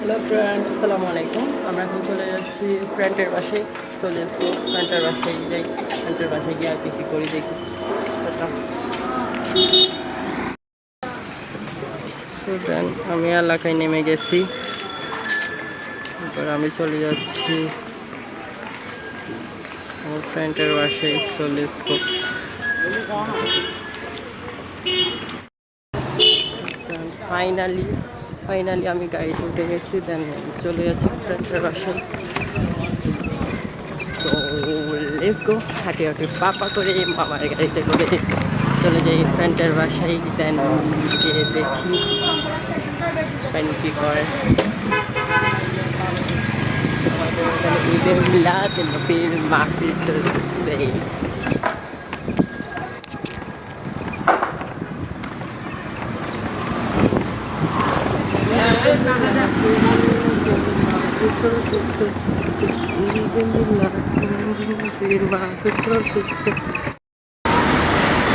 Hello friend, আসসালামু আলাইকুম। আমরা এখন চলে যাচ্ছি ফ্রেন্ডের বাসায়। চলে আসবো ফ্রেন্ডের বাসায় যাই। ফ্রেন্ডের বাসায় গিয়ে আর কি করি দেখি। দেন আমি এলাকায় নেমে গেছি। এবার আমি চলে যাচ্ছি আমার ফ্রেন্ডের বাসায়। চলে আসবো ফাইনালি আমি গাড়িতে উঠে গেছি। দেন চলে যাচ্ছি ফ্রেন্ডের বাসায়। তো লেটস গো। হাঁটি হাঁটি পাপা করে মামার গাড়িতে করে চলে যাই ফ্রেন্ডের বাসায়। দেন গিয়ে দেখি ফ্রেন্ড কী করে। আমাদের এখানে ঈদের মিলাদ নবীর মাহফিল চলছে।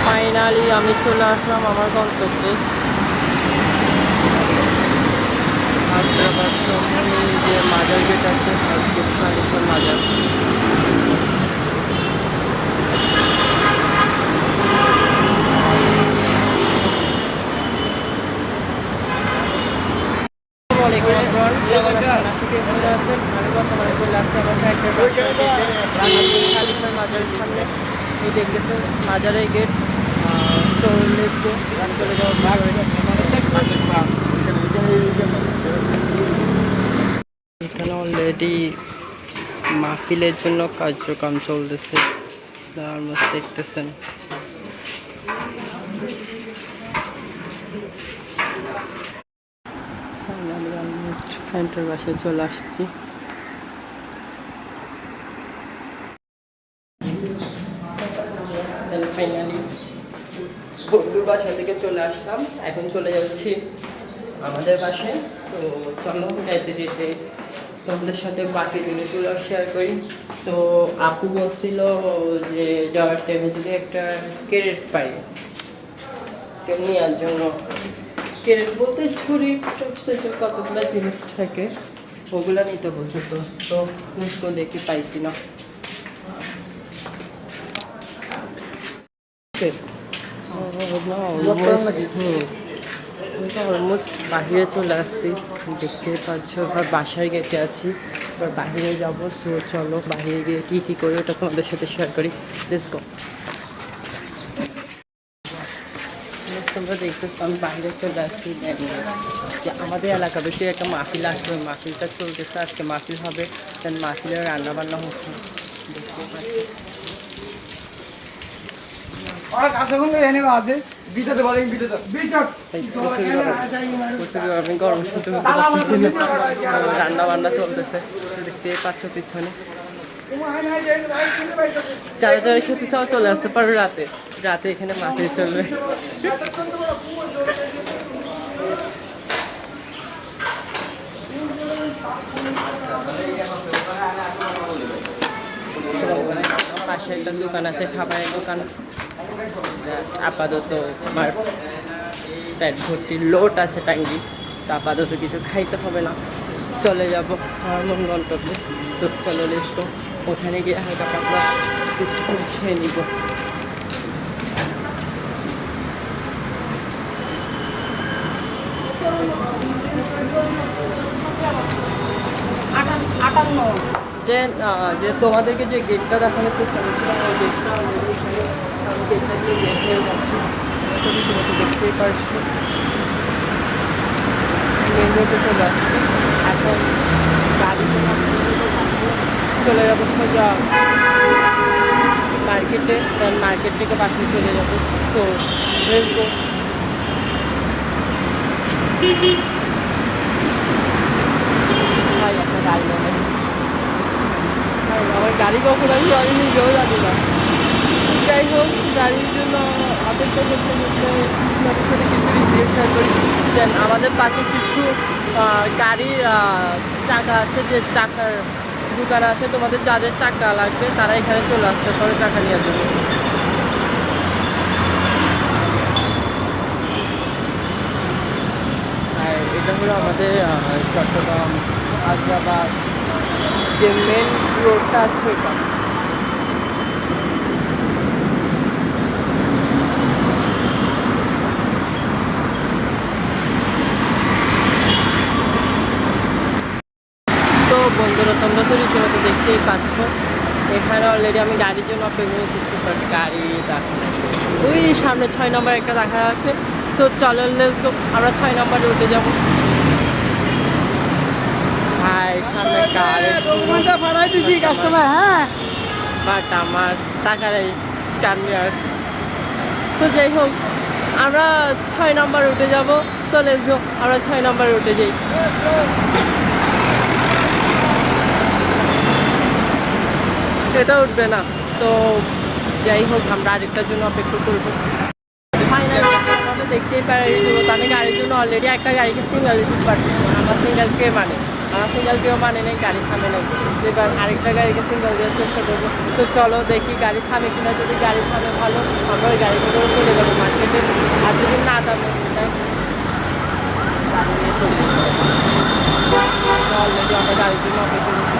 ফাইনালি আমি চলে আসলাম আমার গন্তব্যে। হায়দ্রাবাদ শহরে যে মাজার গেট আছে, মাজার। আমি বর্তমানে চলে আসছি আমার সালিশার মাজারের সামনে। এই দেখতেছেন মাজারের গেট। তো লেসবো চলে যাওয়া। এখানে অলরেডি মাহফিলের জন্য কার্যক্রম চলতেছে, দেখতেছেন। ফ্রেন্ডের বাসায় চলে আসছি। ফাইনালি বন্ধুর বাসা থেকে চলে আসলাম। এখন চলে যাচ্ছি আমাদের বাসায়। তো চলো যাইতে যেতে তোমাদের সাথে বাকি জিনিসগুলো শেয়ার করি। তো আপু বলছিল যে যাওয়ার টাইমে যদি একটা ক্যারেট পাই নেওয়ার জন্য। ক্যারেট বলতে ঝুড়ি কতগুলো জিনিস থাকে, ওগুলো নিতে বলছে। তো দেখি পাই কিনা। অলমোস্ট বাহিরে চলে আসছি, দেখতে পাচ্ছ। এবার বাসার গেটে আছি, এবার বাহিরে যাবো। সো চলো বাহিরে গিয়ে কী করি ওটা তোমাদের সাথে শেয়ার করি। Let's go. তোমরা দেখতেছো আমি বাইরে চলে আসছি। যে আমাদের এলাকা বেশি একটা মাহফিল আসবে, মাহফিলটা চলতেছে। আজকে মাহফিল হবে, দেন মাহফিলের রান্নাবান্না হচ্ছে, দেখতে পাচ্ছি। আমি গরম রান্না বান্না চলতেছে, দেখতে পাচ্ছ পিছনে। যারা যারা খেতে চাও চলে আসতে পারো রাতে। রাতে এখানে মাহফিল চলবে। পাশে একটা দোকান আছে, খাবারের দোকান। আপাতত আমার পেট ভর্তি লোট আছে টাঙ্গি, তো আপাতত কিছু খাইতে হবে না। চলে যাবো আমার মন গন্তব্যে। চলো লেসতো, ওখানে গিয়ে হালকা পাতলা কিছু খেয়ে নিব। যে তোমাদেরকে যে গেটটা দেখানোর চেষ্টা করছিলাম, ওই গেটটা আমি গেটটা দিয়ে বের হয়ে যাচ্ছি। দেখতেই পারছি মেন রোডে চলে আসছি। এখন গাড়িতে চলে যাবো সোজা মার্কেটে, দেন মার্কেট থেকে বাসে চলে যাবো। তো রেলবো। ভাই আপনার গাড়ি নেবে, আমার গাড়ি কখন আসবে আমি নিজেও জানি না। যাই হোক, গাড়ির জন্য অপেক্ষা করতে করতে তাদের সাথে কিছু রিভিউ শেয়ার করি। দেন আমাদের পাশে কিছু গাড়ির চাকা আছে, যে চাকার দোকান আছে। তোমাদের যাদের চাকা লাগবে তারা এখানে চলে আসতে পারে চাকা নেওয়ার জন্য। আর এটা হলো আমাদের চট্টগ্রাম আগ্রাবাদ যে মেন রোডটা আছে ওইটা। তো বন্ধুরা তোমরা তো রীতিমতো দেখতেই পাচ্ছ এখানে অলরেডি আমি গাড়ির জন্য অপেক্ষা করতেছি, বাট গাড়ি দেখা ওই সামনে 6 নম্বর একটা দেখা যাচ্ছে। সো চলো লেটস গো, আমরা 6 নম্বরে উঠে যাবো। ভাই সামনে গাড়ি ভাড়াই দিছি কাস্টমার। হ্যাঁ, বাট আমার টাকার এই কারণে আর। সো যাই হোক আমরা 6 নম্বরে উঠে যাবো। সো লেটস গো, আমরা 6 নম্বরে উঠে যাই। এটা উঠবে না, তো যাই হোক আমরা আরেকটার জন্য অপেক্ষা করবো। ফাইনালি আমরা দেখতেই পারি আমি গাড়ির জন্য অলরেডি একটা গাড়িকে সিঙ্গেল রিসিভ পাচ্ছি। আমার সিঙ্গেল কে মানে আমার সিঙ্গেল কেউ মানে নেই, গাড়ি থামে নেই। এবার আরেকটা গাড়িকে সিঙ্গেল দেওয়ার চেষ্টা করবো। তো চলো দেখি গাড়ি থামে কিনা, যদি গাড়ি থামে ভালো আমরা ওই গাড়িটা করে চলে যাবো মার্কেটে, আর যদি না থামে গাড়ি নিয়ে চলে যাবো। অলরেডি আমরা গাড়ির জন্য অপেক্ষা করছি।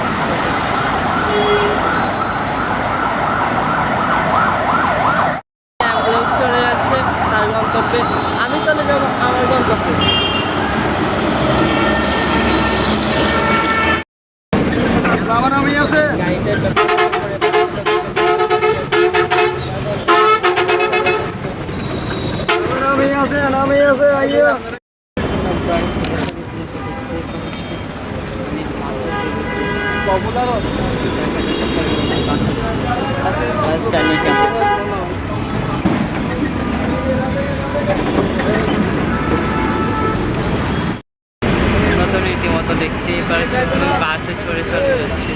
অ্যাম্বুলেন্স চলে যাচ্ছে তার গন্তব্যে, আমি চলে যাবো আমার গন্তব্যে। গাড়িতে রীতিমতো দেখতেই পারছি বাসে চড়ে চলে যাচ্ছি।